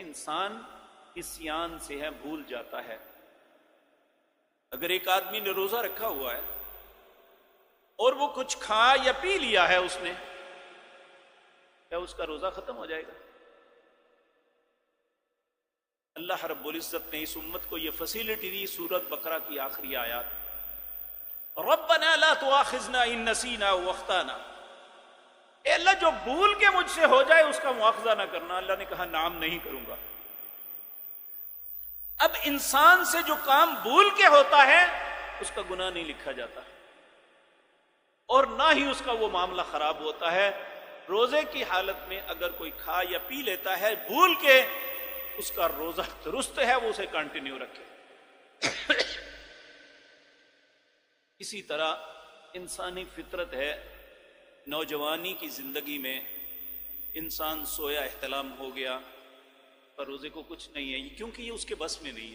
انسان عصیان سے ہے، بھول جاتا ہے۔ اگر ایک آدمی نے روزہ رکھا ہوا ہے اور وہ کچھ کھا یا پی لیا ہے اس نے، کیا اس کا روزہ ختم ہو جائے گا؟ اللہ رب العزت نے اس امت کو یہ فیسلٹی دی، سورۃ بقرہ کی آخری آیات، ربنا لا تؤاخذنا ان نسینا واخطانا، اے اللہ جو بھول کے مجھ سے ہو جائے اس کا مواخذہ نہ کرنا۔ اللہ نے کہا نام نہیں کروں گا۔ اب انسان سے جو کام بھول کے ہوتا ہے اس کا گناہ نہیں لکھا جاتا، اور نہ ہی اس کا وہ معاملہ خراب ہوتا ہے۔ روزے کی حالت میں اگر کوئی کھا یا پی لیتا ہے بھول کے، اس کا روزہ درست ہے، وہ اسے کنٹینیو رکھے۔ اسی طرح انسانی فطرت ہے، نوجوانی کی زندگی میں انسان سویا احتلام ہو گیا، پر روزے کو کچھ نہیں ہے، کیونکہ یہ اس کے بس میں نہیں ہے۔